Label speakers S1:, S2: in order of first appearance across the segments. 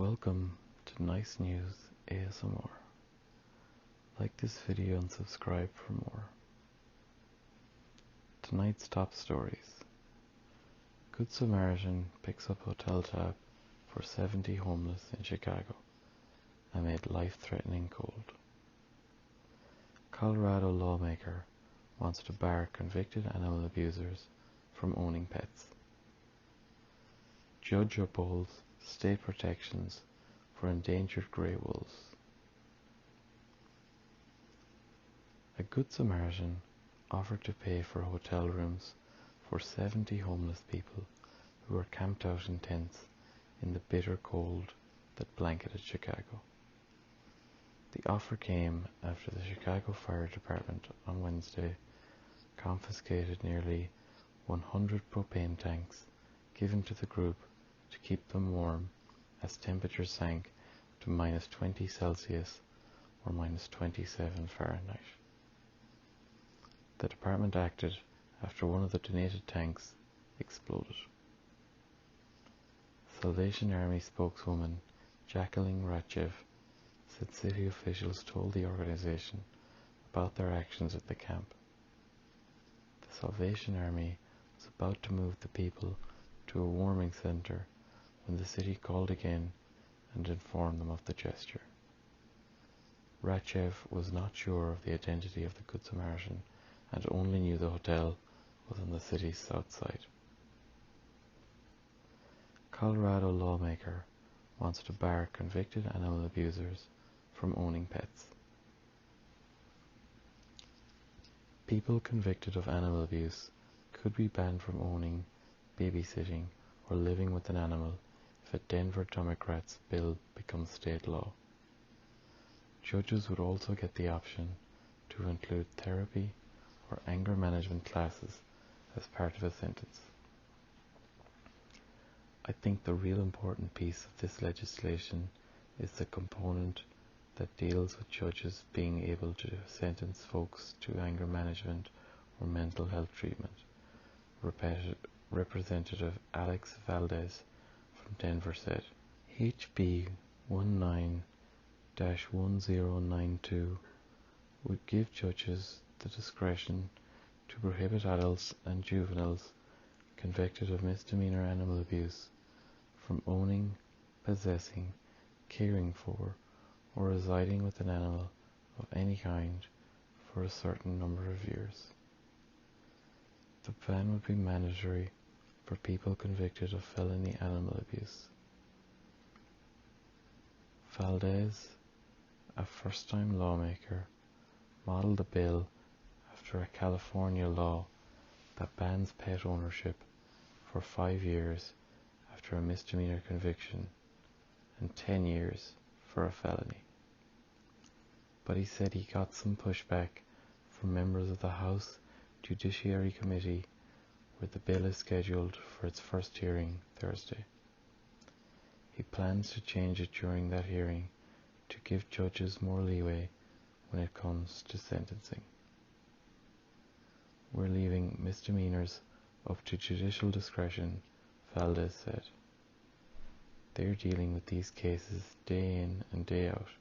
S1: Welcome to Nice News ASMR. Like this video and subscribe for more. Tonight's top stories. Good Samaritan picks up hotel tab for 70 homeless in Chicago amid life-threatening cold. Colorado lawmaker wants to bar convicted animal abusers from owning pets. Judge upholds state protections for endangered grey wolves. A Good Samaritan offered to pay for hotel rooms for 70 homeless people who were camped out in tents in the bitter cold that blanketed Chicago. The offer came after the Chicago Fire Department on Wednesday confiscated nearly 100 propane tanks given to the group to keep them warm as temperatures sank to -20 Celsius or -27 Fahrenheit. The department acted after one of the donated tanks exploded. Salvation Army spokeswoman Jacqueline Ratchev said city officials told the organization about their actions at the camp. The Salvation Army was about to move the people to a warming center when the city called again and informed them of the gesture. Ratchev was not sure of the identity of the Good Samaritan and only knew the hotel was on the city's south side. Colorado lawmaker wants to bar convicted animal abusers from owning pets. People convicted of animal abuse could be banned from owning, babysitting, or living with an animal if a Denver Democrats bill becomes state law. Judges would also get the option to include therapy or anger management classes as part of a sentence. I think the real important piece of this legislation is the component that deals with judges being able to sentence folks to anger management or mental health treatment. Representative Alex Valdez from Denver said, HB 19-1092 would give judges the discretion to prohibit adults and juveniles convicted of misdemeanor animal abuse from owning, possessing, caring for, or residing with an animal of any kind for a certain number of years. The ban would be mandatory for people convicted of felony animal abuse. Valdez, a first-time lawmaker, modeled the bill after a California law that bans pet ownership for 5 years after a misdemeanor conviction and 10 years for a felony. But he said he got some pushback from members of the House Judiciary Committee, where the bill is scheduled for its first hearing Thursday. He plans to change it during that hearing to give judges more leeway when it comes to sentencing. We're leaving misdemeanors up to judicial discretion, Valdez said. They're dealing with these cases day in and day out,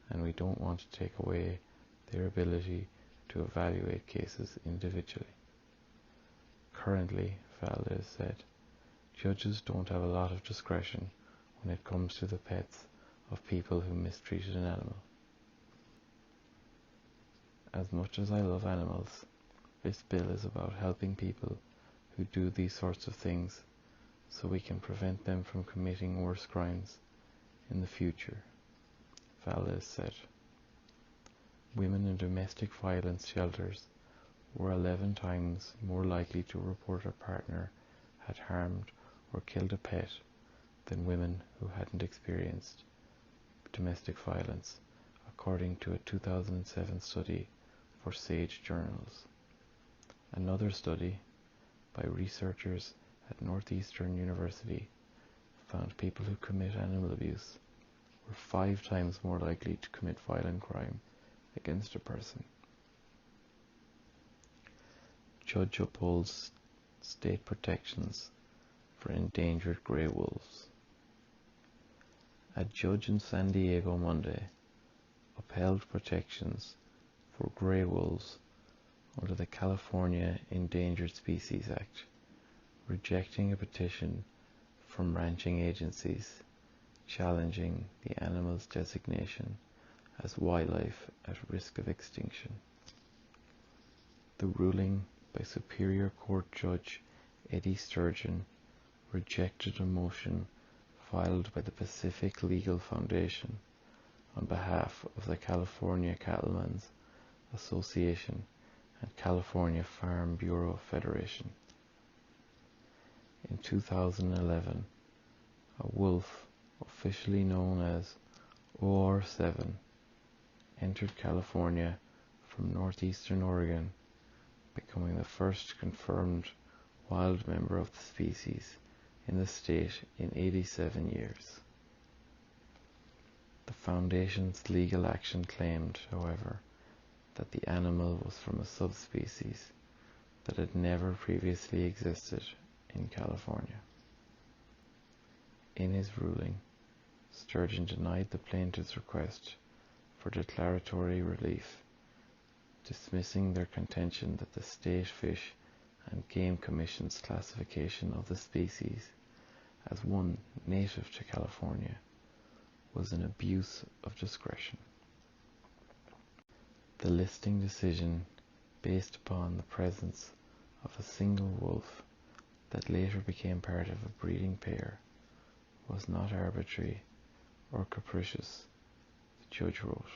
S1: and we don't want to take away their ability to evaluate cases individually. Currently, Valdez said, judges don't have a lot of discretion when it comes to the pets of people who mistreated an animal. As much as I love animals, this bill is about helping people who do these sorts of things so we can prevent them from committing worse crimes in the future, Valdez said. Women in domestic violence shelters were 11 times more likely to report a partner had harmed or killed a pet than women who hadn't experienced domestic violence, according to a 2007 study for Sage Journals. Another study by researchers at Northeastern University found people who commit animal abuse were 5 times more likely to commit violent crime against a person. Judge upholds state protections for endangered grey wolves. A judge in San Diego Monday upheld protections for gray wolves under the California Endangered Species Act, rejecting a petition from ranching agencies challenging the animal's designation as wildlife at risk of extinction. The ruling by Superior Court Judge Eddie Sturgeon rejected a motion filed by the Pacific Legal Foundation on behalf of the California Cattlemen's Association and California Farm Bureau Federation. In 2011, a wolf, officially known as OR7, entered California from northeastern Oregon, becoming the first confirmed wild member of the species in the state in 87 years. The Foundation's legal action claimed, however, that the animal was from a subspecies that had never previously existed in California. In his ruling, Sturgeon denied the plaintiff's request for declaratory relief, dismissing their contention that the State Fish and Game Commission's classification of the species as one native to California was an abuse of discretion. The listing decision, based upon the presence of a single wolf that later became part of a breeding pair, was not arbitrary or capricious, the judge wrote.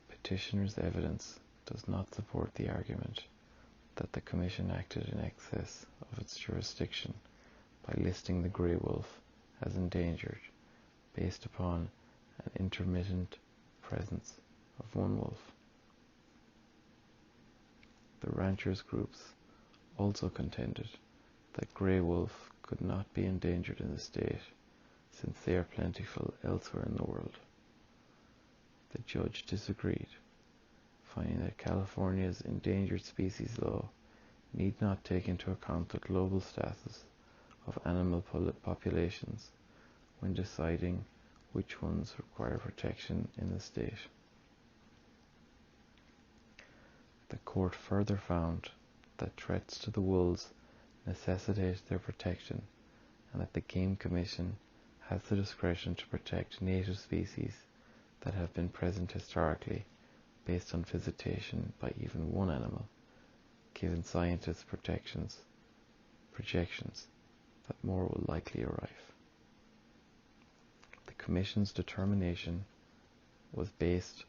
S1: Petitioner's evidence does not support the argument that the Commission acted in excess of its jurisdiction by listing the grey wolf as endangered based upon an intermittent presence of one wolf. The ranchers' groups also contended that grey wolf could not be endangered in the state since they are plentiful elsewhere in the world. The judge disagreed, finding that California's endangered species law need not take into account the global status of animal populations when deciding which ones require protection in the state. The court further found that threats to the wolves necessitate their protection and that the Game Commission has the discretion to protect native species that have been present historically based on visitation by even one animal, given scientists' projections that more will likely arrive. The Commission's determination was based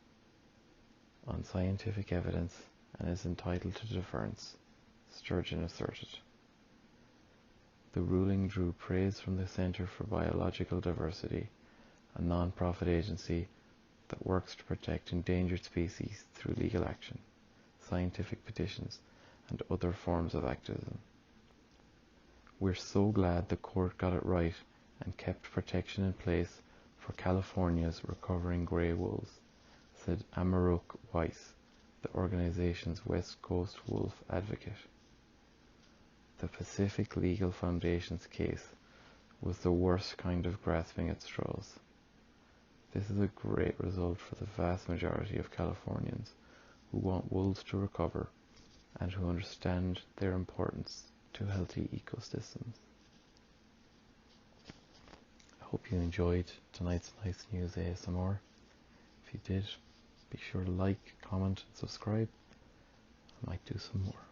S1: on scientific evidence and is entitled to deference, Sturgeon asserted. The ruling drew praise from the Center for Biological Diversity, a non-profit agency that works to protect endangered species through legal action, scientific petitions, and other forms of activism. We're so glad the court got it right and kept protection in place for California's recovering grey wolves, said Amaruk Weiss, the organization's West Coast wolf advocate. The Pacific Legal Foundation's case was the worst kind of grasping at straws. This is a great result for the vast majority of Californians who want wolves to recover and who understand their importance to healthy ecosystems. I hope you enjoyed tonight's Nice News ASMR. If you did, be sure to like, comment and subscribe. I might do some more.